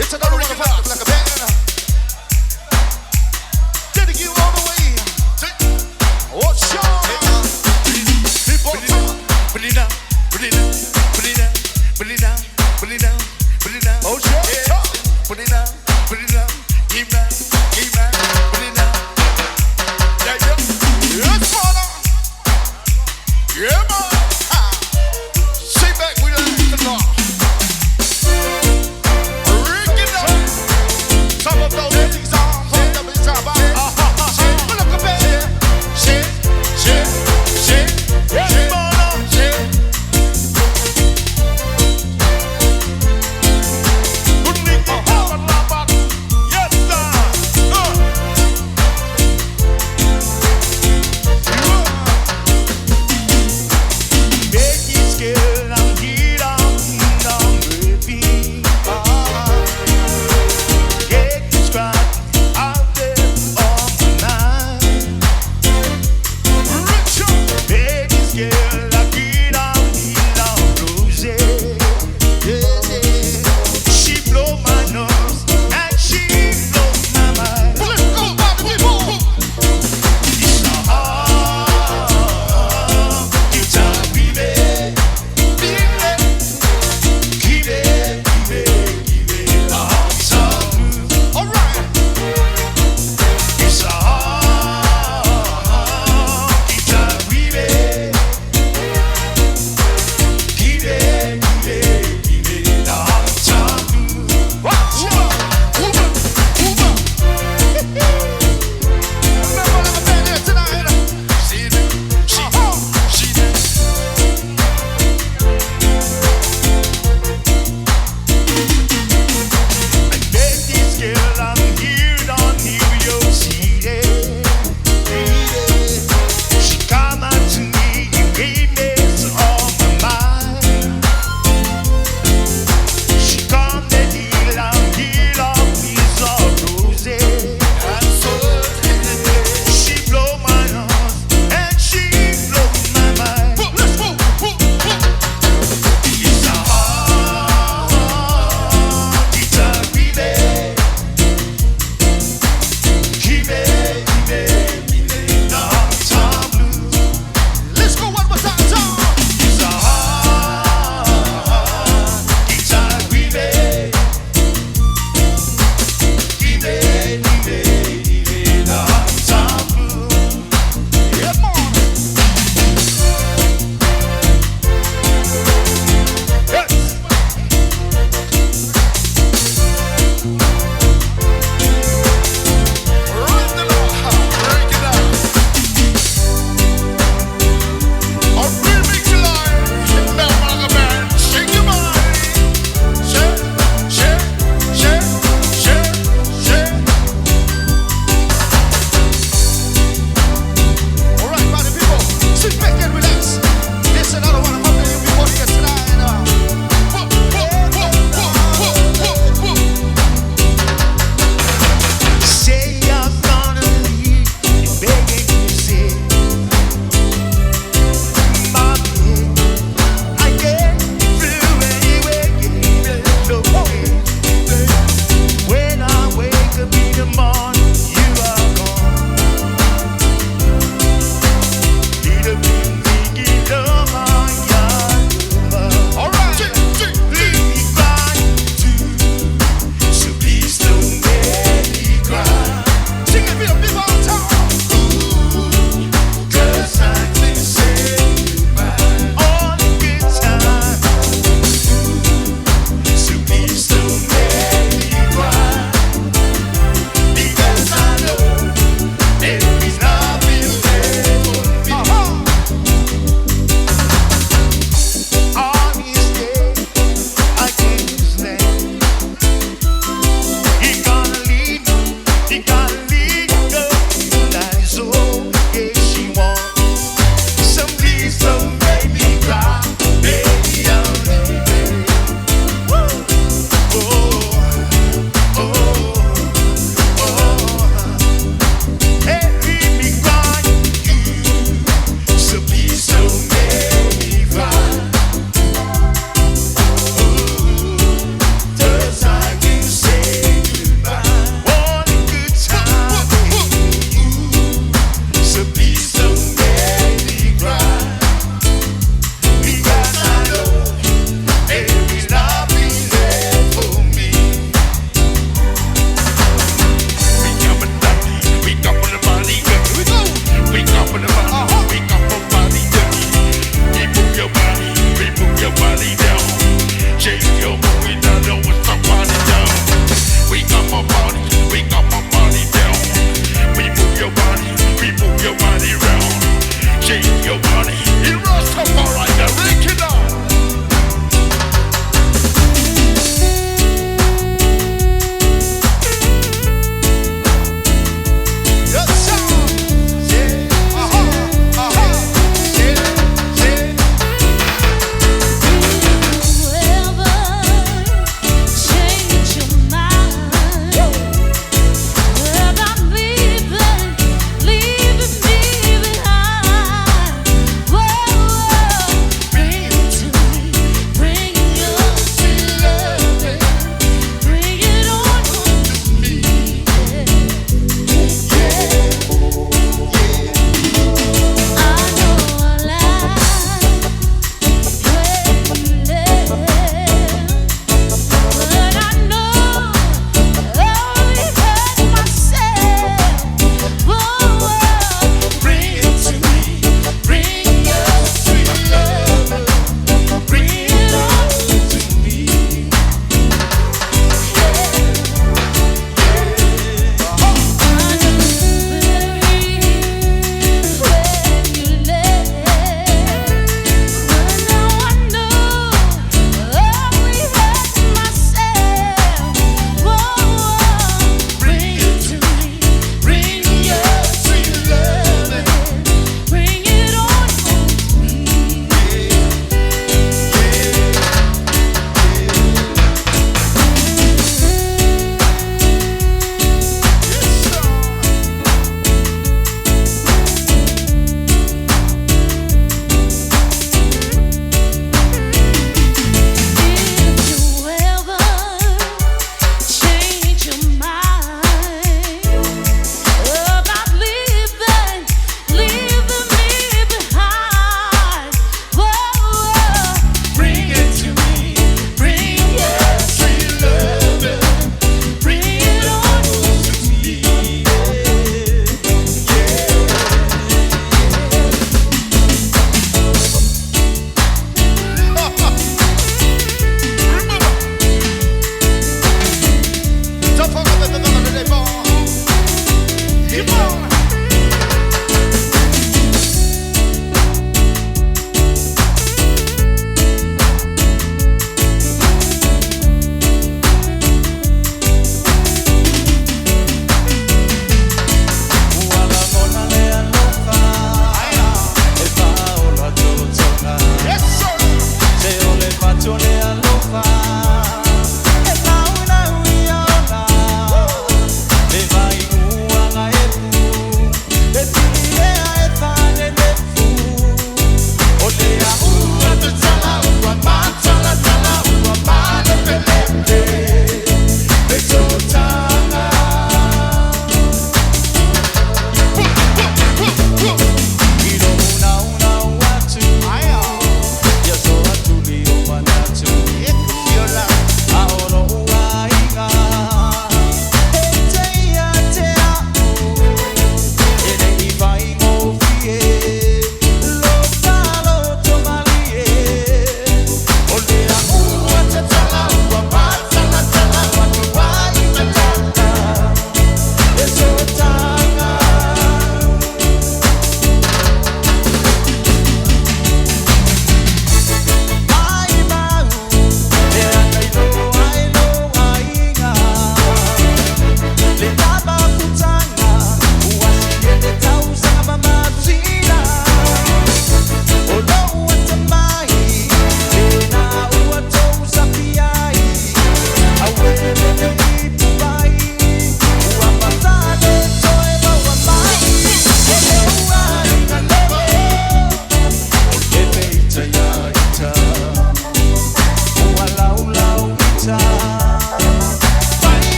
It's another one of like a band. Take you all the way. What's your people? Put it down, put it down, put it down, put it down, put it down, put it down. Oh, yeah. Put it down, put it down. Keep that, put it down. Yeah, yeah. Yes, father.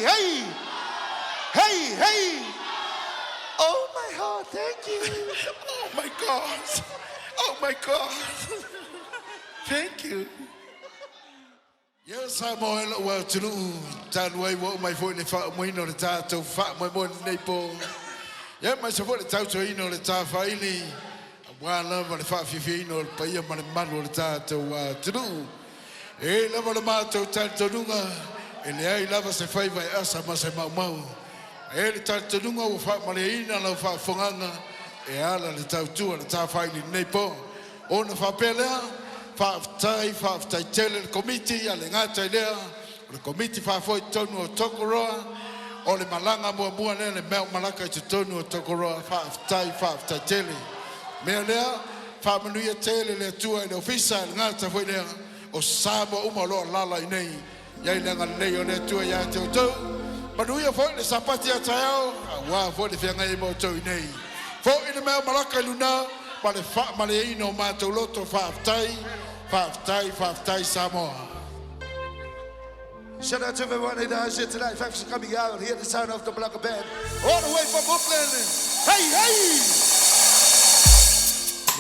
hey, hey, hey. Oh my God, thank you. Oh my God. Oh my God. Thank you. Yes, I'm all well to do. That way, what my phone if I'm waiting on the title, fat my one neighbor. Yeah, my support the title, you know, the title finally. Well, I love the fat 15 or pay your money man with the title to do. Eh, love the matter, title to do. And I love us a favor, as I must have my mouth. Eh, the title to do, with fat money in and of fat Fonganga. Eh, all the title and the title finally neighbor. On the Fapella. Five tai tell the committee, Alingata there, the committee 5 Tonu Tokoroa, or the Malanga Mua and the MALAKA to Tonu Tokoroa, 5 tai tell. Melea, family tell the 2 and officer, Nata for there, or Sabo Umalo Lala in a Yanga lay on that 2 yato. But we avoid the Sapatia Tao, and one for the Fangable to in a. For in the MALAKA Luna, but the fat Malino Matoloto 5 tai Samoa. Shout out to everyone in the house here tonight. Thanks for coming out. Hear the sound of the MALAKA band. All the way from Brooklyn. Hey, hey!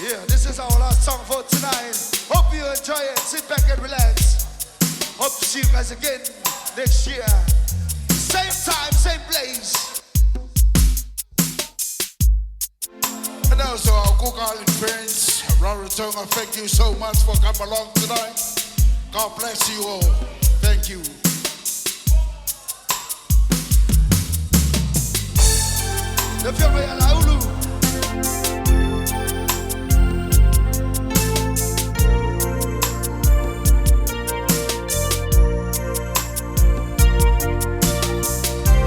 Yeah, this is our last song for tonight. Hope you enjoy it. Sit back and relax. Hope to see you guys again next year. Same time, same place. And also our Cook Island friends. Robert Tonga, thank you so much for coming along tonight. God bless you all. Thank you. The family Alaulu.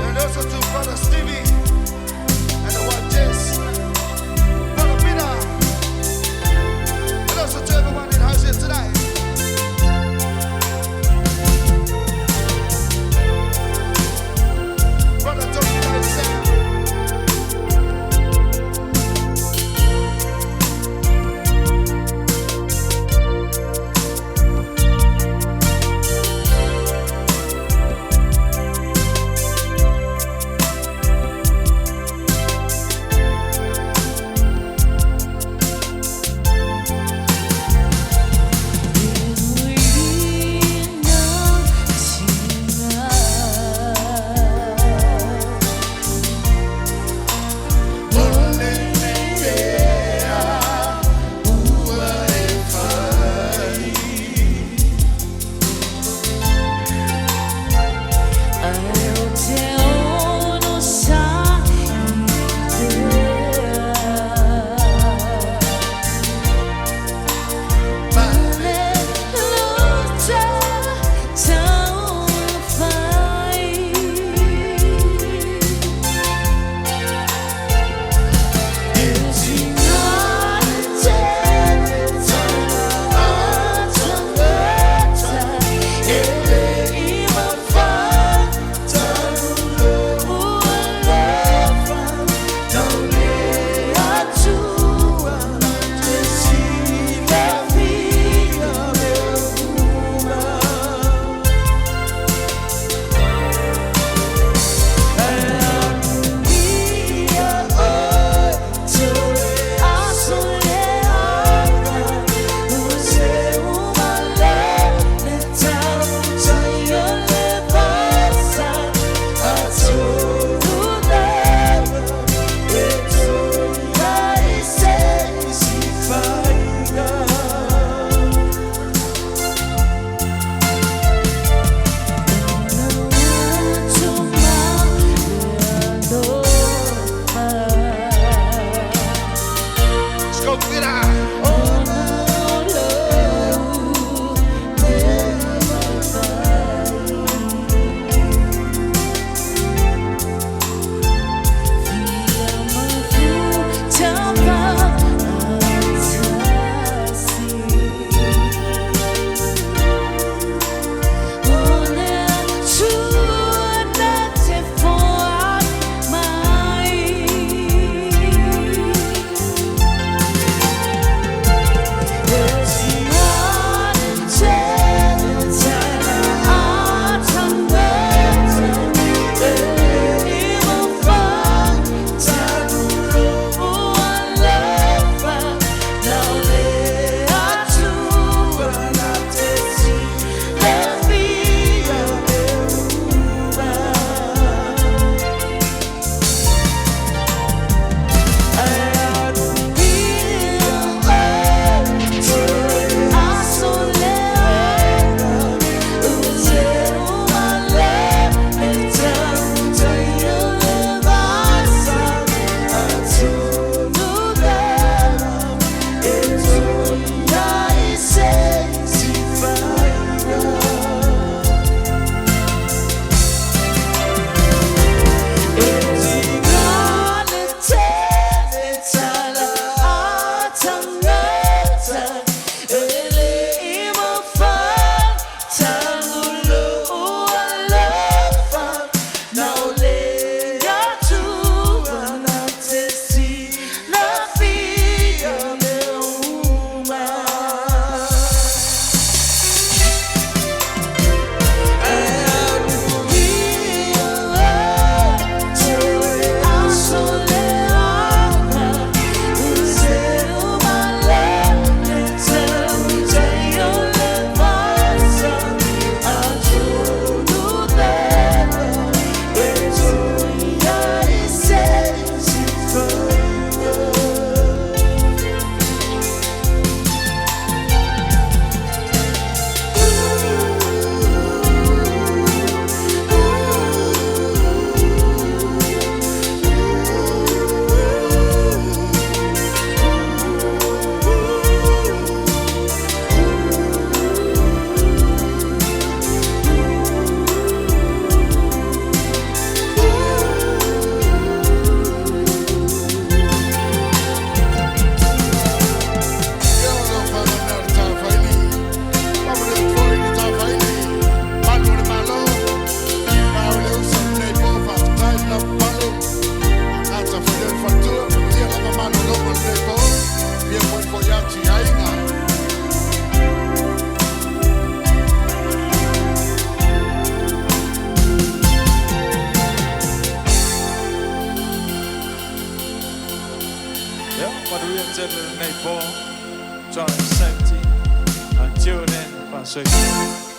And also to Brother Stevie and the one Jess. Brother Peter. And also to everyone in the house here tonight. Brother Tony and Sam. มาดูยังเจอในโบจอยเซฟตี้tune in ฝากช่วย